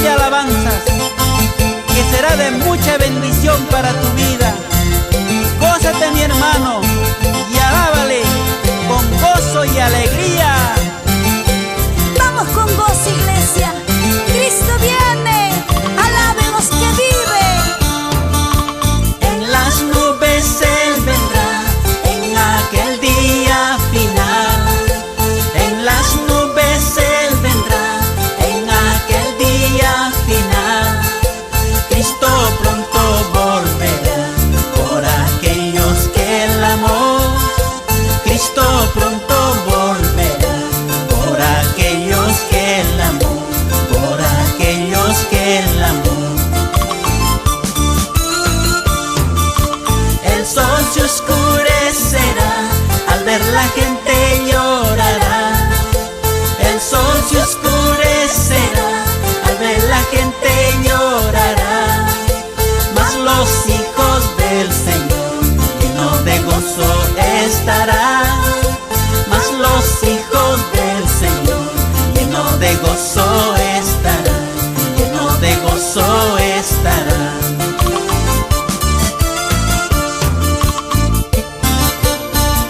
de alabanzas que será de mucha bendición para tu vida. Gózate, mi hermano, y alábale con gozo y alegría. Vamos con gozo, iglesia. Cristo viene, alaben los que viven. En las nubes Él vendrá en aquel día final. En las nubes Él vendrá en aquel día final. Cristo pronto volverá por aquellos que Él amó. Cristo pronto volverá por aquellos que Él amó, por aquellos que Él amó. El sol se oscurecerá, al ver la gente llorará. El sol se oscurecerá, al ver la gente llorará. Mas los hijos del Señor llenos de gozo estarán. Mas los hijos del Señor llenos de gozo estarán, llenos de gozo estarán.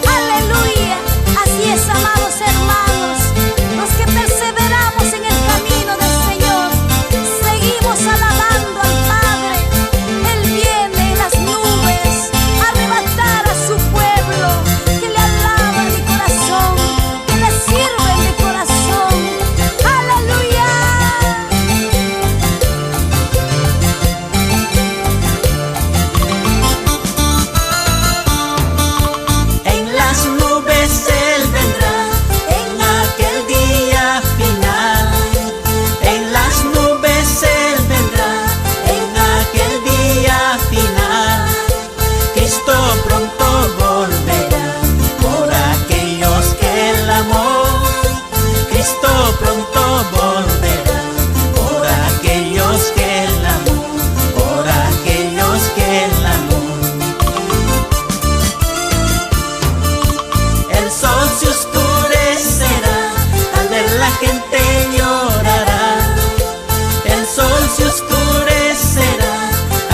Aleluya, así es, amados hermanos, los que perseveramos en el camino del Señor, seguimos alabando al Padre. Él viene en las nubes a arrebatar a su pueblo, que le alaban de corazón, que le sirven de corazón. Aleluya. En las nubes Él vendrá en aquel día final. En las nubes Él vendrá en aquel día final. Cristo pronto volverá por aquellos que Él amó. Cristo pronto volverá por aquellos que Él amó, por aquellos que Él amó. El sol se oscurecerá, al ver la gente llorará. El sol se oscurecerá,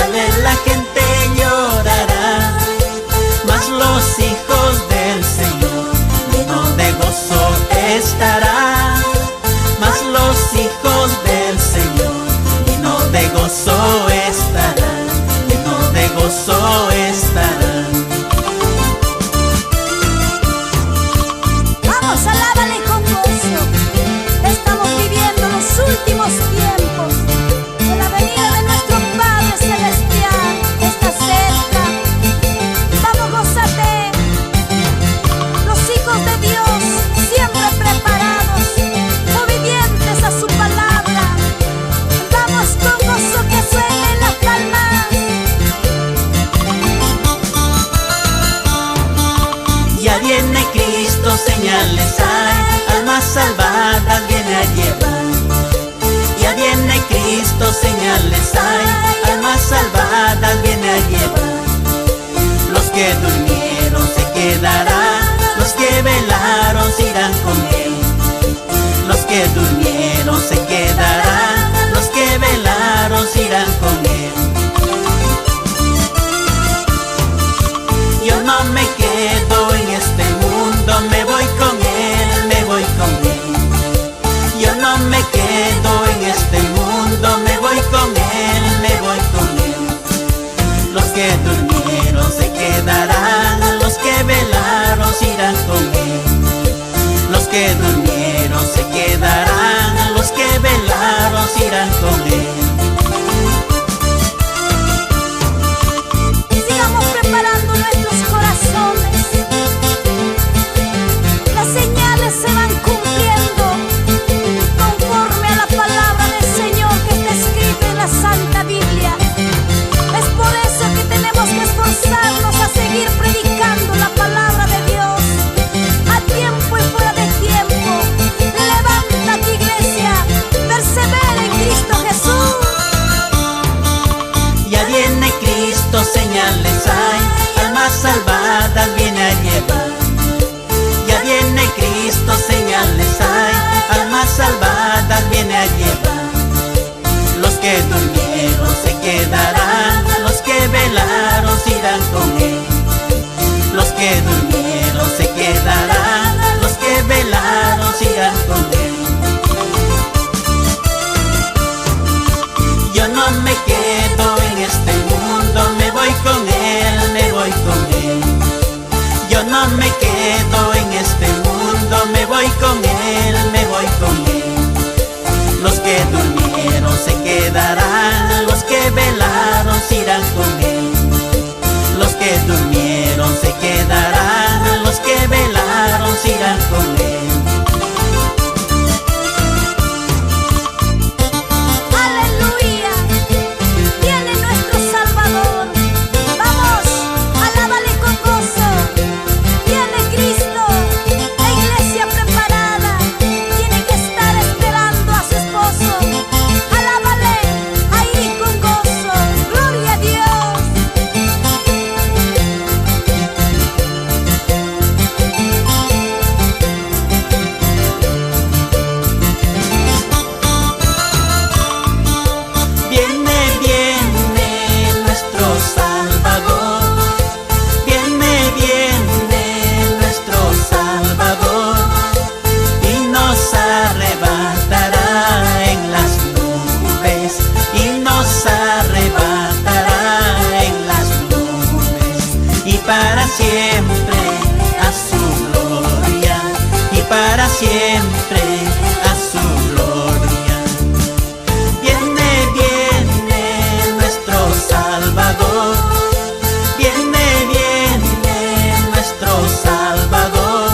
al ver la gente llorará. Mas los hijos del Señor llenos de gozo estarán. Mas los hijos del Señor llenos de gozo estarán, llenos de gozo estarán. Vamos, alábale con gozo. Estamos viviendo los últimos tiempos. Que la venida de nuestro Padre Celestial está cerca. Vamos, gózate. Los hijos de Dios siempre preparados, obedientes a su palabra. Vamos con gozo, que suenen las palmas. Ya viene Cristo, señales hay, almas salvadas viene a llevar. Ya viene Cristo, señales hay, almas salvadas viene a llevar. Los que durmieron se quedarán, los que velaron se irán con Él. Los que durmieron se quedarán, los que velaron se irán con Él. Yo no me quedo en este mundo, me voy con Él, me voy con Él. Yo no me quedo en este mundo, me voy con Él, me voy con Él. Los que durmieron se quedarán, los que velaron se irán con Él. Los que durmieron se quedarán, los que velaron se irán con Él. Sigamos preparando nuestros corazones. Las señales se van cumpliendo conforme a la palabra del Señor que está escrita en la Santa Biblia. Es por eso que tenemos que esforzarnos a seguir predicando la palabra de Dios a tiempo y fuera de tiempo. Levántate, iglesia, persevera en Cristo Jesús. Ya viene Cristo, señales hay, almas salvadas viene a llevar. Ya viene Cristo, señales hay, almas salvadas viene a llevar. no me quedo en este mundo, me voy con Él, me voy con Él. Yo no me quedo en este mundo, me voy con Él, me voy con Él. Los que durmieron se quedarán, los que velaron se irán con Él. Los que durmieron se quedarán, los que velaron se irán con Él. Para siempre a su gloria, y para siempre a su gloria. Viene, viene nuestro Salvador, viene, viene nuestro Salvador,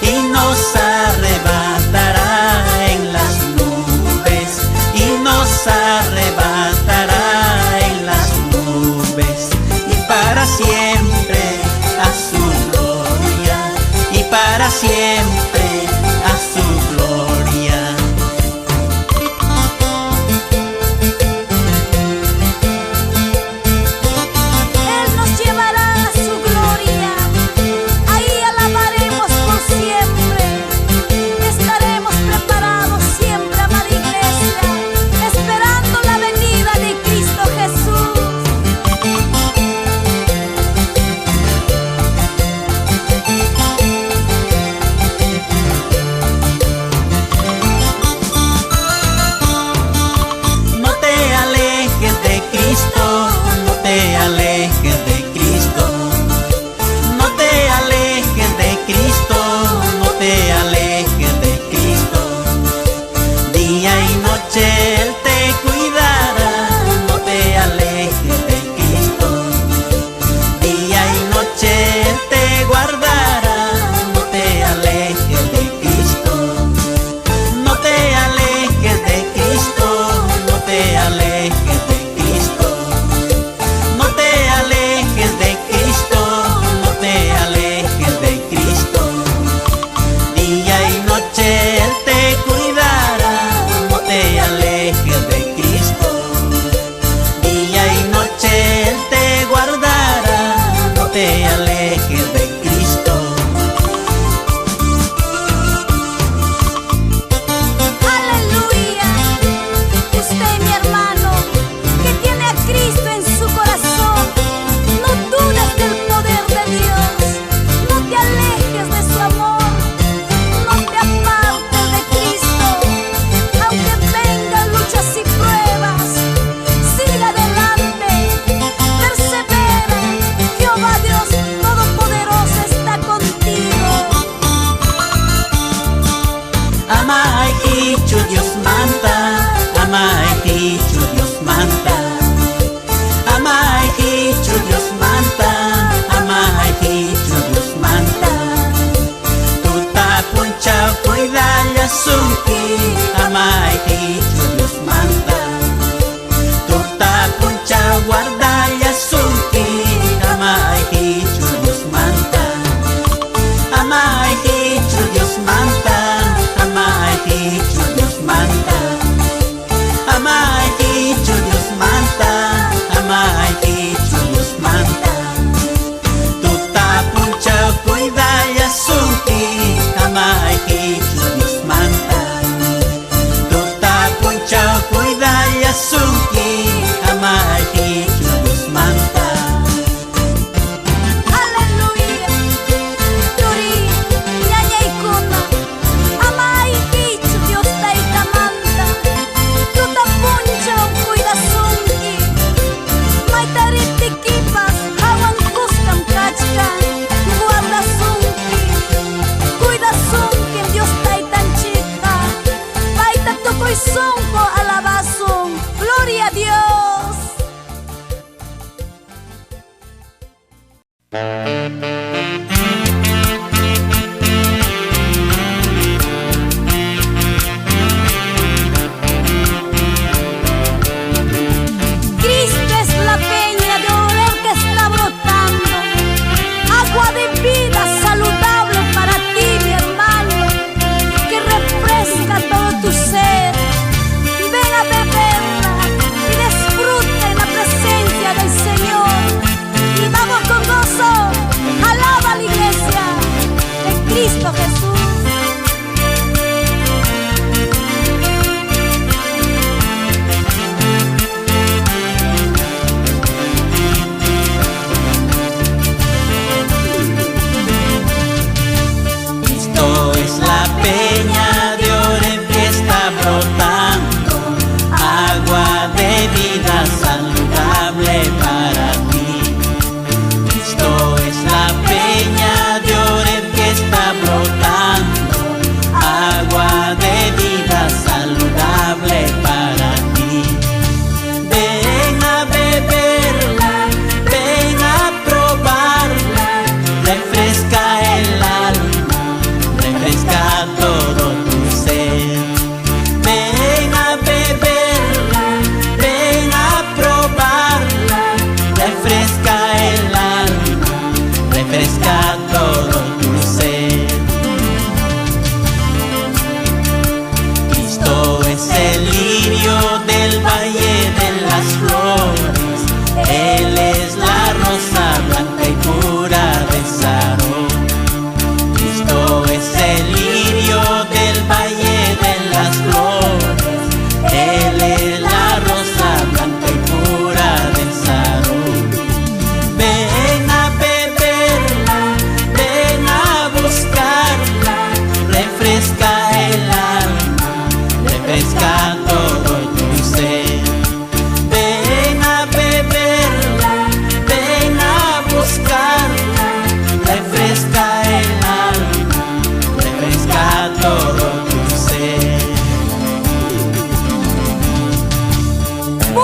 y nos arrebatará en las nubes, y nos arrebatará en las nubes, y para siempre a su gloria, y para siempre a su gloria. Él nos llevará a su gloria, ahí alabaremos por siempre. Estaremos preparados siempre, amada iglesia, esperando la venida de Cristo Jesús. Él te cuidará, no te alejes de Cristo. Día y noche Él te guardará, no te alejes de Cristo. No te alejes de Cristo, no te alejes de Cristo. No te alejes de Cristo, no te alejes de Cristo. Día y noche Él te cuidará, no te alejes de Cristo. Día y noche Él te guardará, no te alejes de Cristo. Aleluya. Usted, mi hermano, que tiene a Cristo en su corazón, no dudes del poder de Dios. No te alejes de su amor, no te apartes de Cristo. Aunque vengan luchas y pruebas, siga adelante, persevera. Jehová Dios Todopoderoso está contigo. Ama a Dios manta, ama a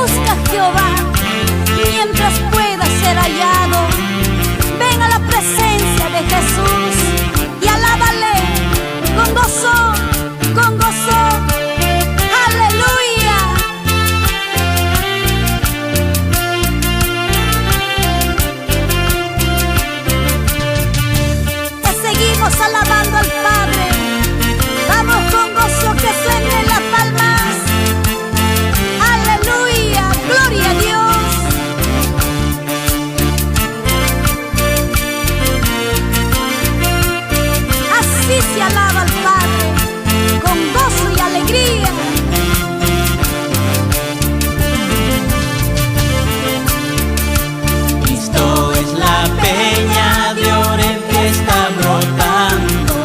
busca a Jehová mientras pueda ser hallado. Ven a la presencia de Jesús y alábale con gozo, con gozo. ¡Aleluya! Te seguimos alabando al Padre. Vamos con gozo, que suenen las palmas. ¡Aleluya! ¡Gloria a Dios! Así se alaba al Padre, con gozo y alegría. Cristo es la peña de Oreb que está brotando,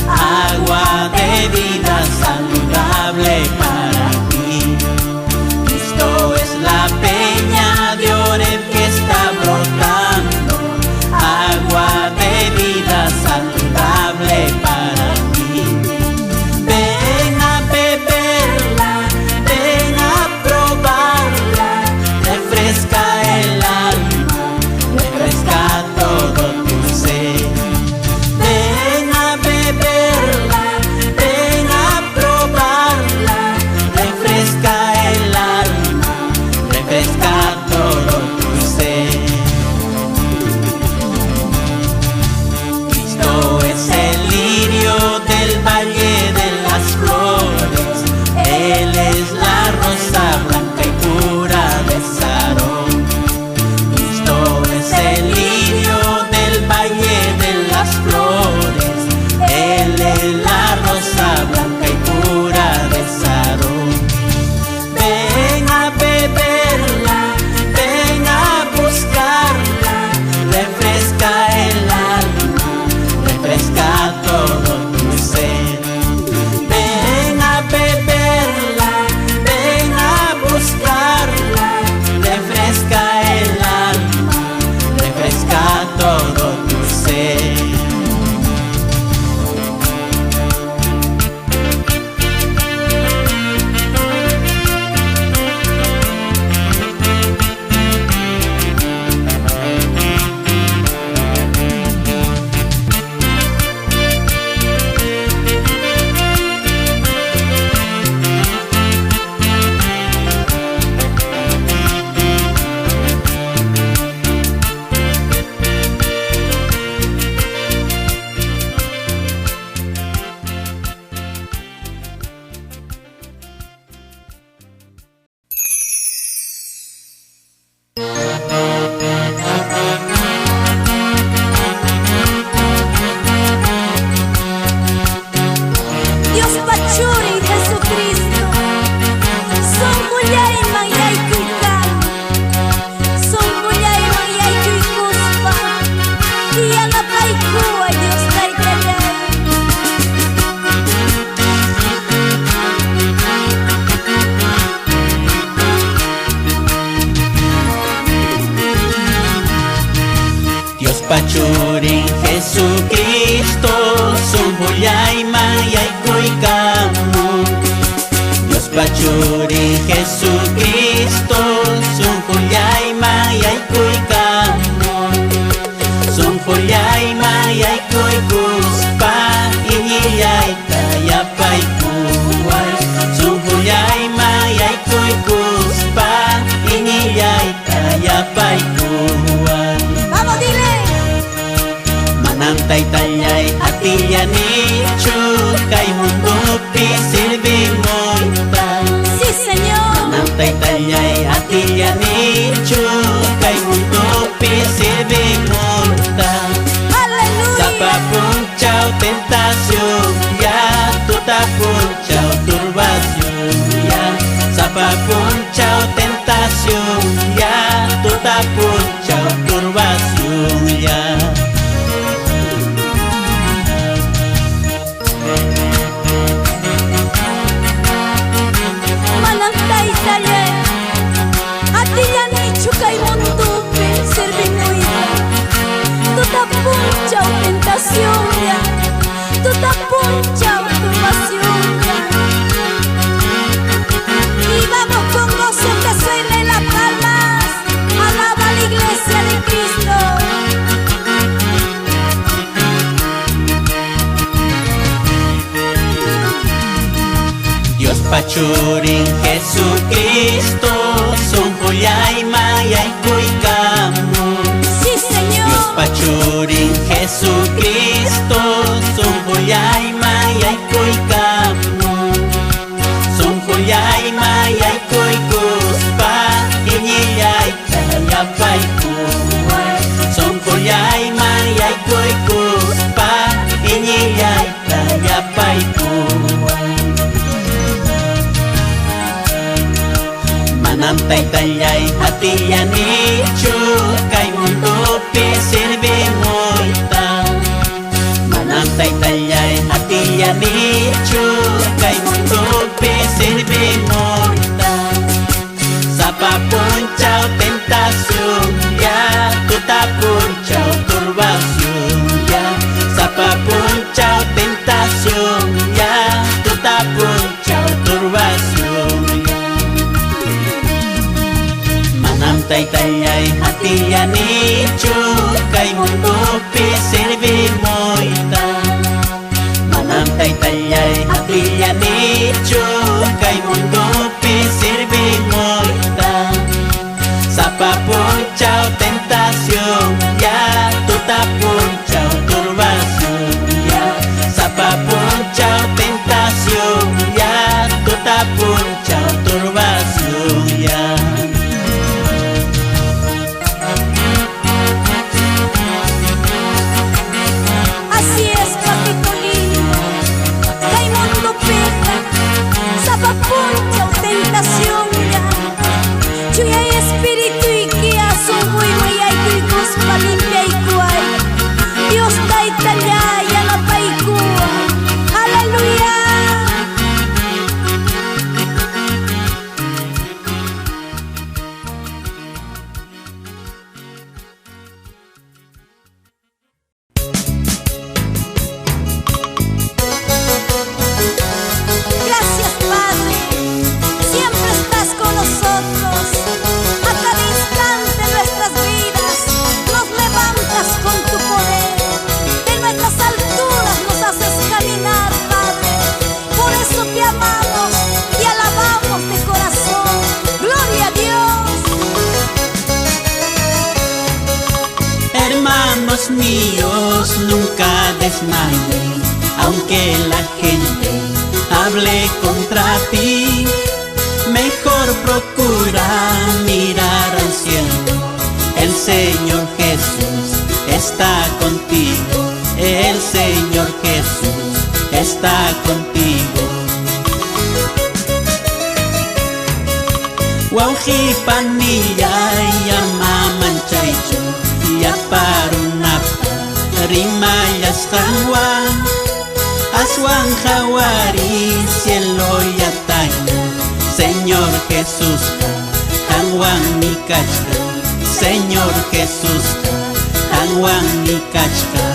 agua de vida saludable para ti. Cristo es la peña de Oreb que está brotando, agua de vida saludable para ti. Ven a beberla, ven a probarla, refresca el alma, refresca todo tu ser. Ven a beberla, ven a probarla, refresca el alma, refresca todo tu ser. Cristo es el lirio del valle de las flores, Él es la rosa blanca y pura de Sarón. Cristo es el lirio del valle de las flores, Él es la rosa blanca y pura de Sarón. Ven a beberla, ven a buscarla, refresca el alma, refresca todo tu ser. Ven a beberla, ven a buscarla, refresca el alma, refresca todo tu ser. Dios Pachuri Jesucristo, son Juliay Mayay Kuikan, son Juliay Mayay Kuikuspa, y Anapay Kua Dios Taitayay. Dios Pachurin Jesucristo, Sumbuyay Mayay Kuikamu. Dios Pachurin Jesucristo, Sumbuyay Mayay Kuikamu. Sumbuyay Mayay Kuikuspa, Iñiyay Tayapay Kuway. Sumbuyay Mayay Kuikuspa, Iñiyay Tayapay Kuway. Vamos, dile. Manantay tayay atiyanichu, kay mundupi silbimoyta. Sí, Señor. Manantay tayay atiyanichu, kay mundupi silbimoyta. Aleluya. Sa papunchaw tentasyon, ya tutapunchaw turbasyon, ya. Sa papunchaw tentasyon, ya tutapunchaw turbasyon, ya. Manantay talle, atiyanichu kay mundupi servimuita. Tutapunchaw tentación ya, tutapunchaw turbación ya. Y vamos con Churin Jesucristo, son joyay mayay kuikamu. Sí, Señor. Dios Churin Jesucristo, son joyay mayay kuikamu. Son joyay mayay kuikuspa, iñiyay kayapay kuway. Son joyay mayay kuikuspa, iñiyay kayapay kuway. Manamtay tayay hatiyanichu, kay mundo pi sirvimoyta. Manamtay tayay hatiyanichu, kay mundo pi sirvimoyta. Sa papunchaw tentación ya, tutapunchaw turbación ya. Sa papunchaw tentación ya, tutapunchaw turbación ya. Manamtay tayay hatiyanichu, kay mundo pi sirvimoyta. Manamtay tayay hatiyanichu, kay mundo pi sirvimoyta. Sa papunchaw tentación ya, tutapunchaw turbación ya. Sa papunchaw tentación ya, tutapunchaw turbación ya. Así es, papito lindo. Kay mundo peka, sa papuncha o tentación ya. Chuyay espíritu ikia, sungguy mayay kuikus palimpia ikuay. Dios tay talay, alapay kuwa. Hallelujah. Gracias, Padre. Siempre estás con nosotros. A cada instante de nuestras vidas nos levantas con tu poder. De nuestras alturas nos haces caminar, Padre. Por eso te amamos y alabamos de corazón. Gloria a Dios. Hermanos míos, nunca desmayen, aunque la gente hable contra ti. Mejor procura mirar al cielo. El Señor Jesús está contigo. El Señor Jesús está contigo. Wauhi panilla ya mamanchaicho ya parunapa rimayas hanwan aswan hawari cielo ya taña. Señor Jesús hanwan mi kachka. Señor Jesús hanwan mi kachka.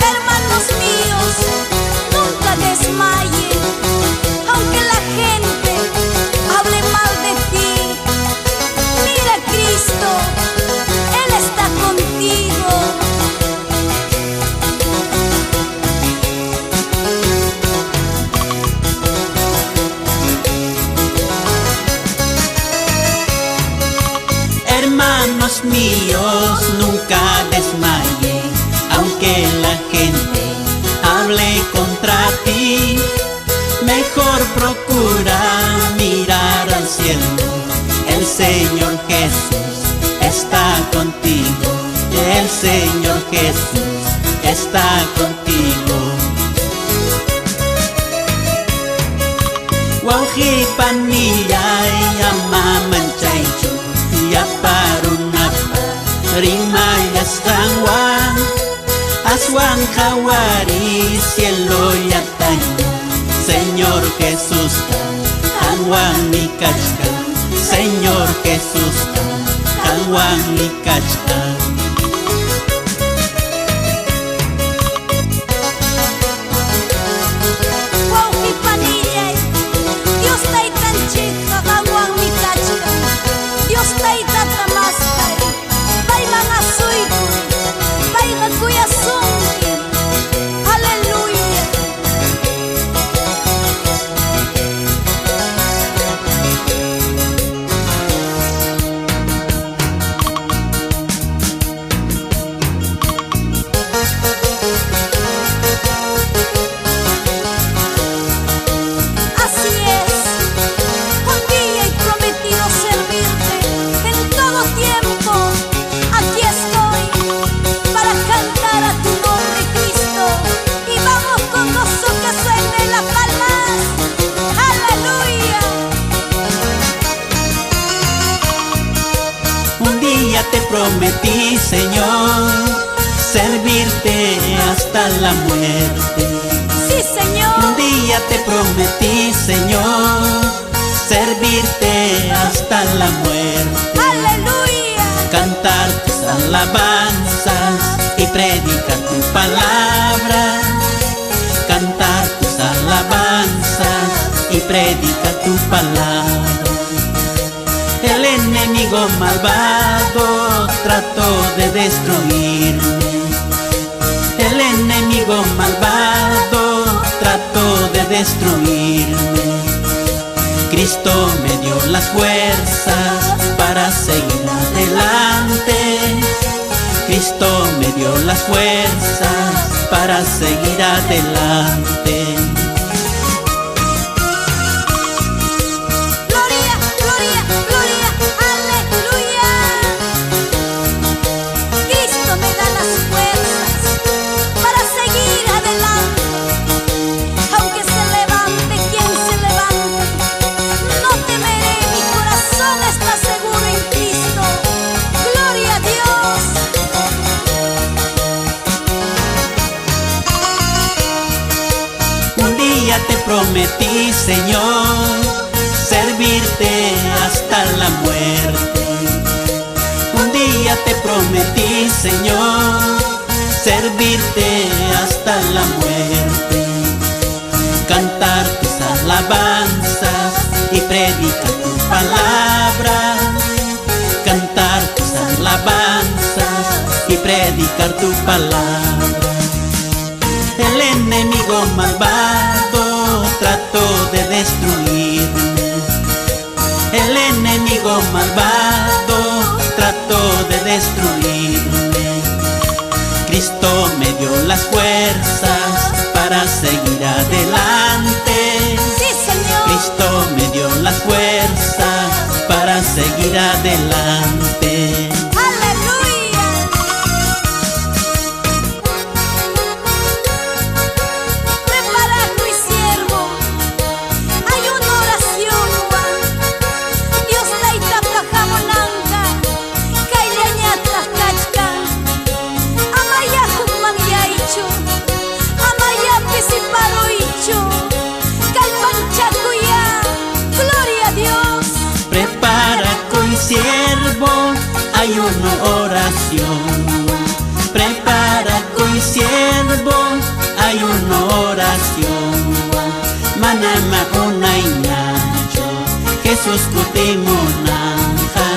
Hermanos míos, nunca desmayen, aunque la gente hable mal de ti. Mira a Cristo, Él está contigo. Hermanos míos, nunca desmayen, aunque la gente hable contra ti. Mejor procura mirar al cielo. El Señor Jesús está contigo. El Señor Jesús está contigo. Wauhi panilla ya mamanchaicho ya parunapa rimayas hanwan aswan hawari cielo ya taña. Señor Jesús hanwan mi kachka. Señor Jesús hanwan mi kachka. Wauhi panillay, Dios tay tanchika, hawang mi kachka. Dios tay tatamaskay, bay mga suyko, bay nagkuyasungki. Hallelujah. prometí, Señor, servirte hasta la muerte. Sí, Señor. Un día te prometí, Señor, servirte hasta la muerte. Aleluya. Cantar tus alabanzas y predicar tu palabra. Cantar tus alabanzas y predicar tu palabra. El enemigo malvado trató de destruirme. El enemigo malvado trató de destruirme. Cristo me dio las fuerzas para seguir adelante. Cristo me dio las fuerzas para seguir adelante. Gloria, gloria, gloria, aleluya. Cristo me da las fuerzas para seguir adelante. Aunque se levante quien se levante, no temeré, mi corazón está seguro en Cristo. Gloria a Dios. Un día te prometí, Señor, servirte hasta la muerte. Un día te prometí, Señor, servirte hasta la muerte. Cantar tus alabanzas y predicar tu palabra. Cantar tus alabanzas y predicar tu palabra. El enemigo malvado trató de destruirme. El enemigo malvado trató de destruirme. Cristo me dio las fuerzas para seguir adelante. Sí, Señor. Cristo me dio las fuerzas para seguir adelante. Aleluya. Prepara tu siervo. Hay una oración, Juan. Dios taita pajamonanka. Kaileñatas kachkan. Amaya hukmanyaichu. Amaya pisiparoichu. Kalpanchakuya. Gloria a Dios. Prepara con siervo, hay una oración. Prepara con siervo, hay una oración. Manama una iñacho, Jesús kutimunanja.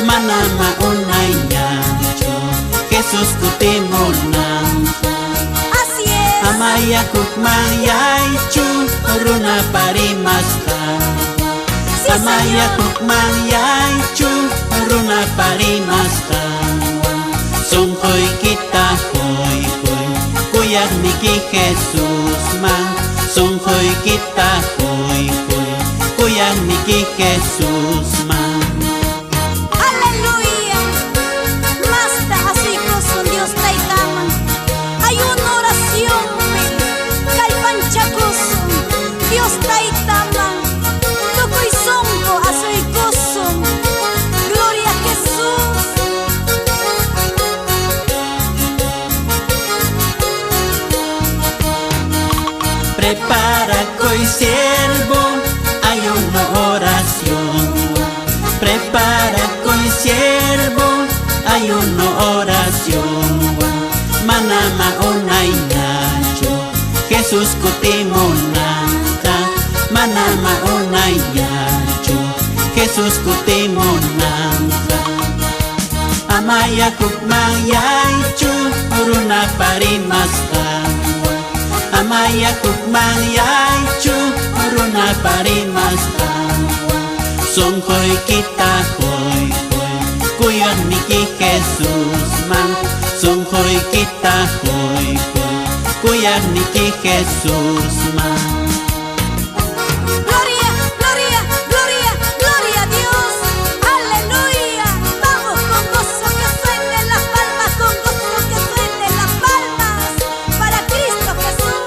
Manama una iñacho, Jesús kutimunanja. Así es. Amaya kukmayaichu, runa parimaska. Sí, Amaya Señor. kukmayaichu, runa parimaska. Sunghoy kita hoy hoy, kuyak miki Jesús man. Sunghoy kita hoy hoy, kuyak miki Jesús man. Aleluya. Masta así con Dios taitaman. Hay una oración, Kalpanchakusun. Dios taitaman. Tukoy songo asoy kusun. Gloria a Jesús. Prepara coi siervo, hay una oración. Prepara coi siervo, hay una oración. Manama una iñacho, Jesús kutimunanta. Manama una iñacho, Jesús kutimunanta. Amaya kukmayaichu, runa parimaska. Amaya kukmayaichu, runa parimaska. Sunghoy kita hoy hoy, kuyak miki Jesús man. Sunghoy kita hoy hoy, kuyak miki Jesús man. Gloria, gloria, gloria, gloria a Dios. Aleluya. Vamos con gozo que suenen las palmas, con gozo que suenen las palmas. Para Cristo Jesús.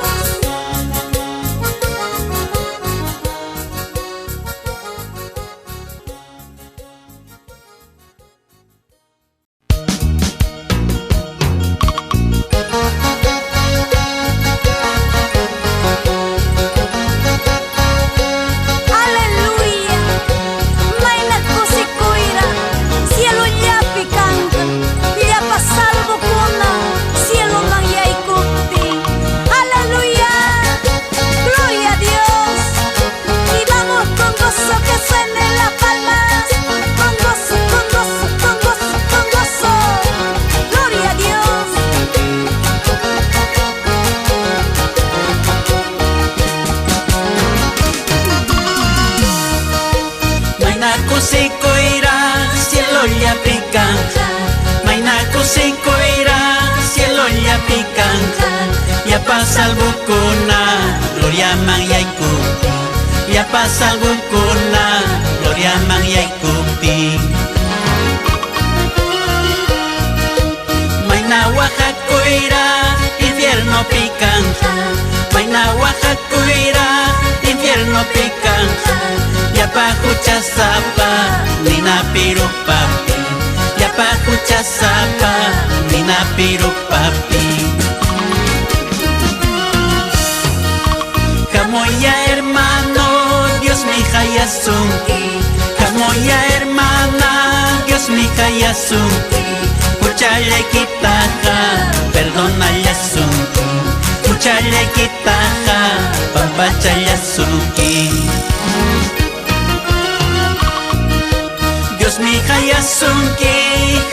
kusikuira cielo llapikan mayna kusikuira cielo llapikan yapa salvukuna gloria man yaykupi yapa salvukuna gloria man yaykupi mayna wajakuira infierno pikan mayna wajakuira infierno pikan yapa huchasapa nina pirupapi yapa huchasapa nina pirupapi Kamoya hermano Dios mi hayasunki Kamoya hermana Dios mi hayasunki Puchale kitaja perdona yasunki Puchale kitaja papacha yasunki Dios mi hayasunki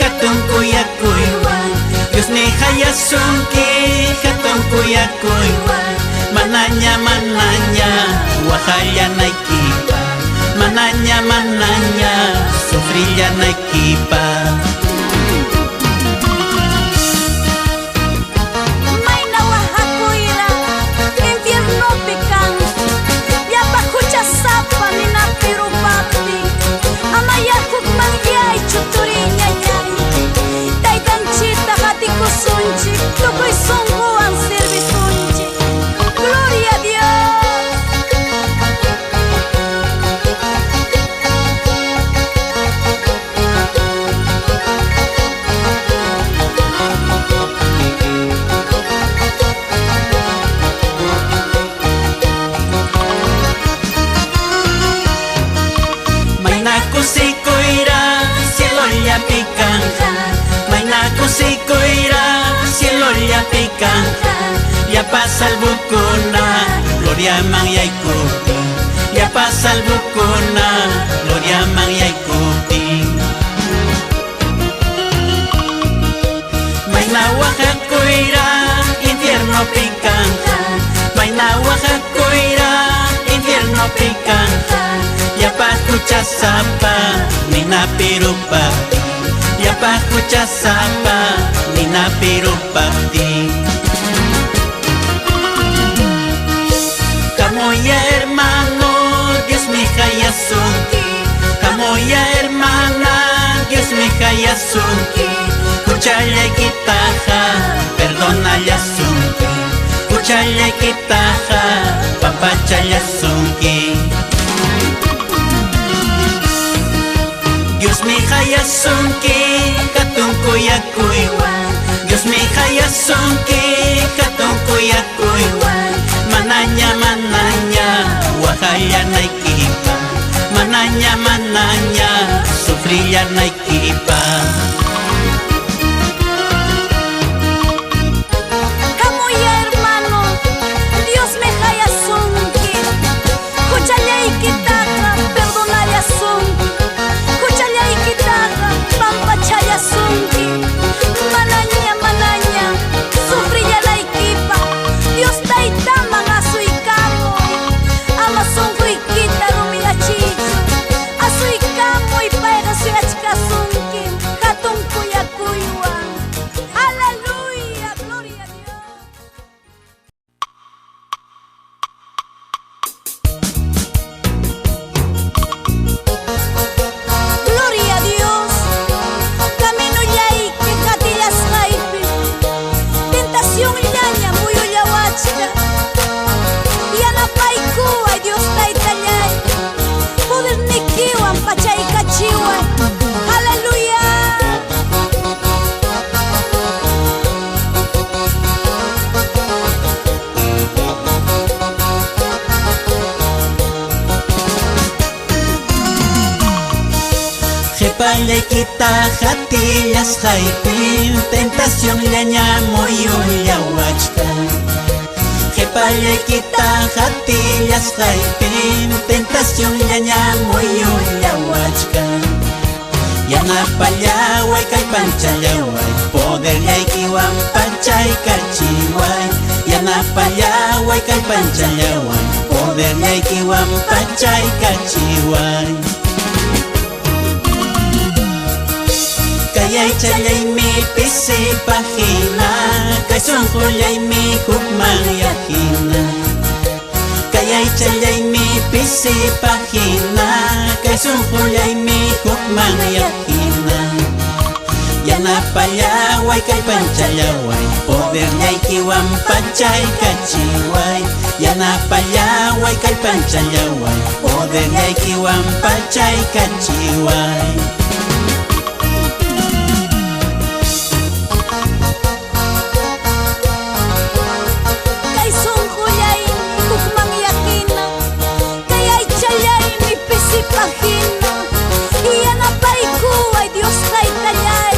hatun kuyakuywan Dios mi hayasunki hatun kuyakuywan Mananya mananya wahaya naikipa Mananya mananya sufrilla naikipa Mayna wajakuira infierno pikan yapa huchasapa nina pirupapi amayakuk mangyay chuturiña ñay taytanchita hatikusunchi tukuy sunquwan servisunchi Gloria a Dios. Mayna kusikuira cielo llapikan Mayna kusikuira cielo llapikan Yapa salvukuna gloria man yaykupi Yapa salvukuna gloria man yaykupi Mayna wajakuira infierno pikan Mayna wajakuira infierno pikan Yapa huchasapa nina pirupapi Yapa huchasapa nina pirupapi Kamoya hermano Dios mi hayasunki Kamoya hermana Dios mi hayasunki Puchale kitaja perdona yasunki Puchale kitaja papacha yasunki Dios mi hayasunki hatun kuyakuywan Dios mi hayasunki hatun kuyakuywan Mananya mananya wahaya naikipa Mananya mananya sufrilla naikipa Kamoya hermano Dios me hayasunki Kuchallay kitaja perdona yasunki Kuchallay kitaja pampacha yasunki Mananya mananya sufrilla naikipa Dios taytaman asuykamo ama sunquykita rumiyachichu asuykamo y payqa suyachkasunki hatun kuyakuywan aleluya gloria a Dios. Gloria a Dios. Camino yayki qatillas qaypi tentación llaña muyullawachka yanapaykuway Dios taytallay podernikiwan pachaykachiway aleluya. Jepale kitaja tillas haipim Tentación llaña muyullawachka Jepale kitaja tillas haipim Tentación llaña muyullawachka Yanapallaway kay panchallaway Poder yaykiwan pachaykachiway Yanapallaway kay panchallaway Poder yaykiwan pachaykachiway Kayay chalay mi pisi pahina, kay sungkulay mi hukmang yakina. Kayay chalay mi pisi pahina, kay sungkulay mi hukmang yakina. Yanapayaway kay panchalaway, poder niya'y kiwam pachay kachiway. Yanapayaway kay panchalaway, poder niya'y kiwam pachay kachiway. Kay sungkulay hukmang yakina, kaya'y chalay mi pisi pahina. Yanapay kuway Dios kay tayay,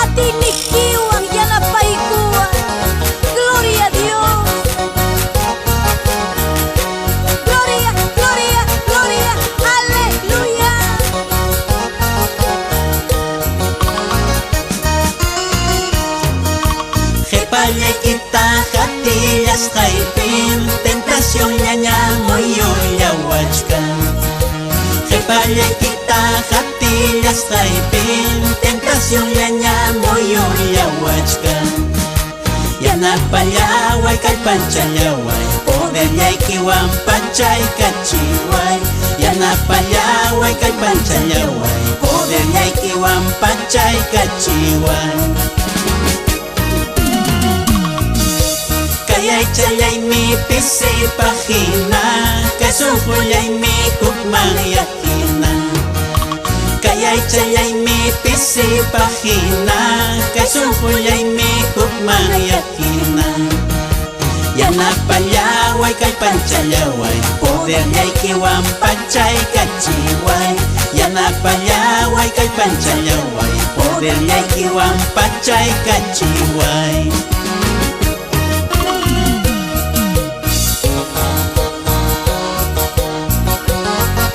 at inikiwang yanapay kuway. Gloria a Dios. Gloria, gloria, gloria, aleluya. Jepayay kita hatillas kaipin, tentación ñaña moyo yawachkan. Jepayay kita hatillas kaipin, tentación ñaña moyo yawachkan. Yanapayaway kay panchalaway, poder niya'y kiwam pachay kachiway. Yanapayaway kay panchalaway, poder niya'y kiwam pachay kachiway. Kayay chalay mi pisi pahina, kay sungkulay mi hukmang yakina. Kayay chalay mi pisi pahina, kay sungkulay mi hukmang yakina. Yanapayaway kay panchalaway, poder niya'y kiwam pachay kachiway. Yanapayaway kay panchalaway, poder niya'y kiwam pachay kachiway.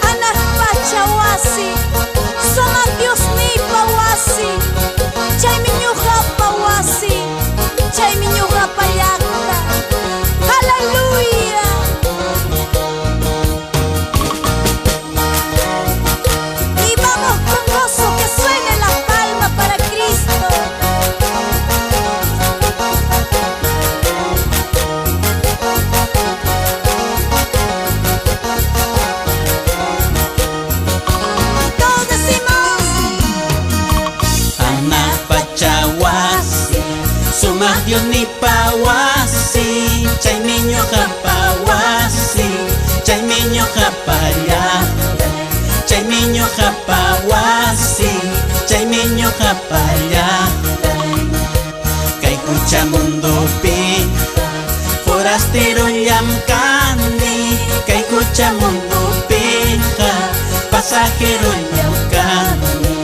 Anak pachawasi, sama Dios ni pawasi. Chay minyuha pawasi, chay minyuha payakta. Aleluya. Y vamos con gozo, que suene la palma para Cristo. Todos decimos, Anak pachawasi, sumah Dios ni pawasi. Chay niño japawasi, chay niño japayate. Chay niño japawasi, chay niño japayate. Kay kuchamundo pi, forastero llamkani. Kay kuchamundo pija, pasajero llamkani.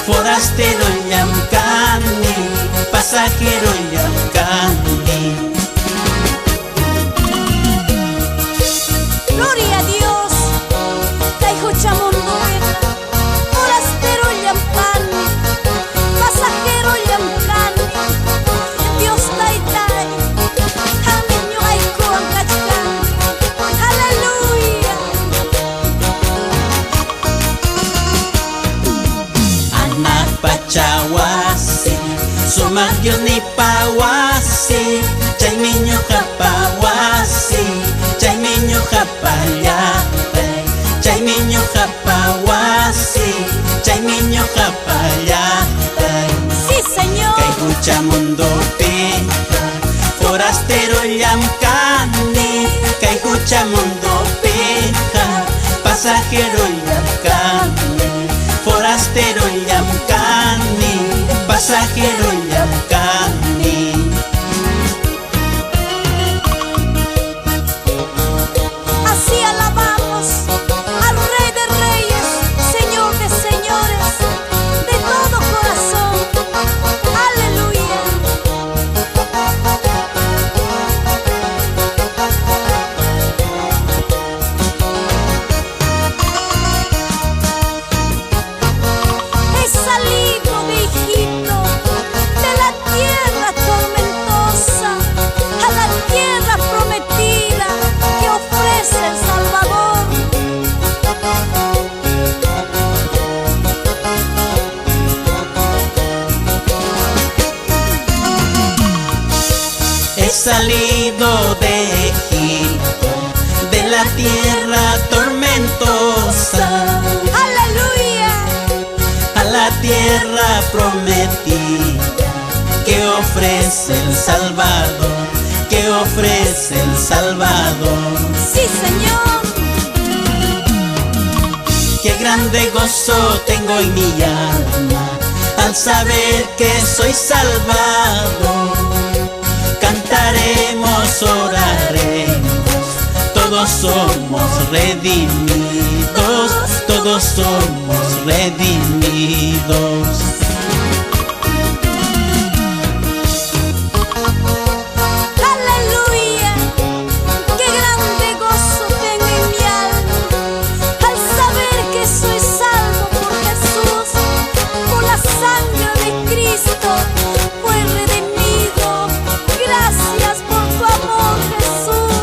Forastero llamkani, pasajero llamkani. gloria a Dios. Kay huchamundo ena, forastero llampani, pasajero llampani. Dios taytay, haminyo ay kuwang kachkani. Aleluya. Anak pachawasi, sumah Dios ni pawasi. Chay niño japawasi, chay niño japayate. Chay niño japawasi, chay niño japayate. Sí, Señor. Kay huchamundo pija, forastero llamkani. Kay huchamundo pija, pasajero llamkani. Forastero llamkani, pasajero llamkani. Así alabamos al Rey de Reyes, Señor de Señores, de todo corazón. Aleluya. He salido de Egipto salido de Egipto, de la tierra tormentosa, aleluya, a la tierra prometida que ofrece el Salvador, que ofrece el Salvador. sí, Señor. Qué grande gozo tengo en mi alma al saber que soy salvado. Cantaremos, oraremos, todos somos redimidos, todos somos redimidos. Aleluya, qué grande gozo tengo en mi alma al saber que soy salvo por Jesús, por la sangre de Cristo, fue redimido. Gracias por tu amor, Jesús.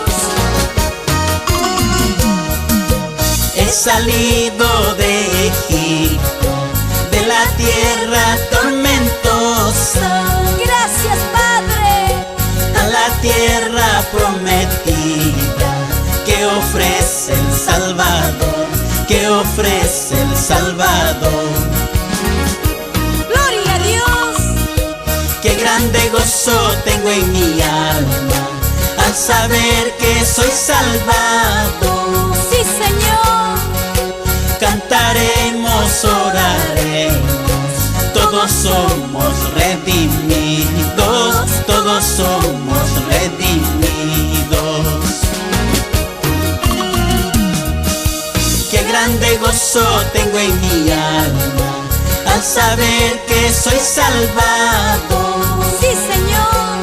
He salido de Egipto, de la tierra tormentosa, Gracias, Padre. a la tierra prometida que ofrece el Salvador, que ofrece el Salvador. Gloria a Dios. Qué grande gozo tengo en mi alma al saber que soy salvado. Sí, Señor. Cantaremos, oraremos, todos somos redimidos, todos somos redimidos. Qué grande gozo tengo en mi alma al saber que soy salvado. Sí, Señor.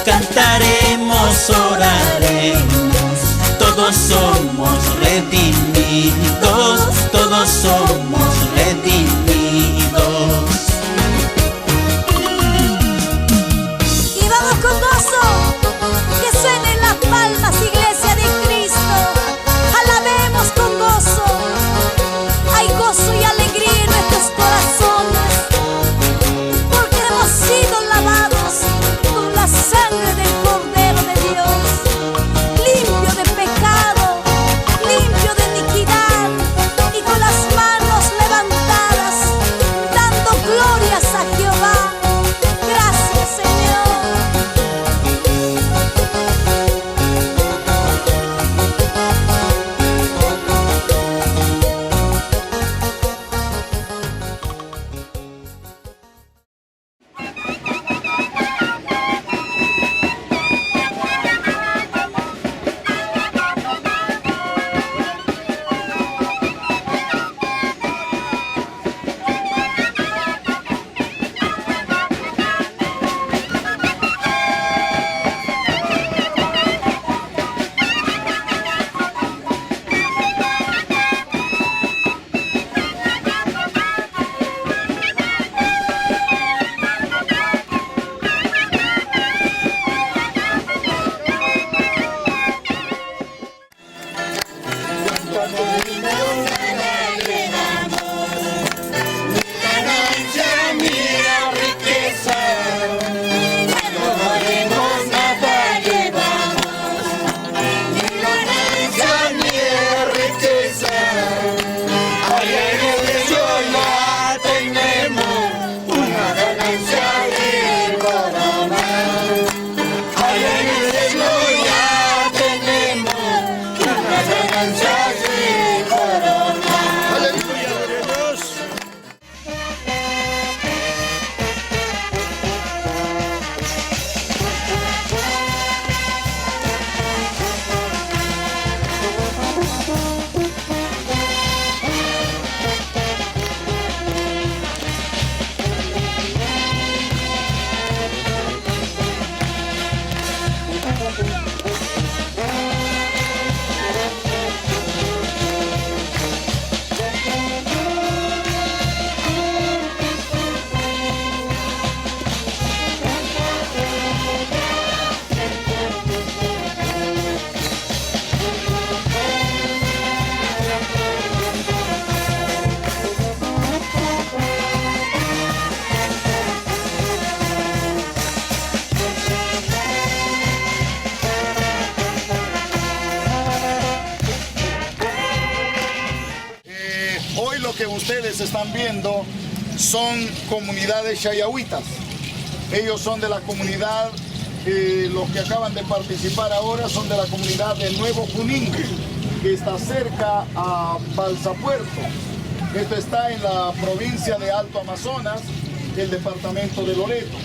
Cantaremos, oraremos, todos somos redimidos, todos somos redimidos. Y vamos con gozo, que suenen las palmas, iglesia de Cristo. Alabemos con gozo. Hay gozo y alegría en nuestros corazones, porque hemos sido lavados por la sangre del Cordero de Dios, limpio de pecado, limpio de iniquidad, y con las manos levantadas lo que ustedes están viendo son comunidades chayahuitas. Ellos son de la comunidad, los que acaban de participar ahora son de la comunidad de Nuevo Junín, que está cerca a Balsapuerto. Esto está en la provincia de Alto Amazonas, el departamento de Loreto.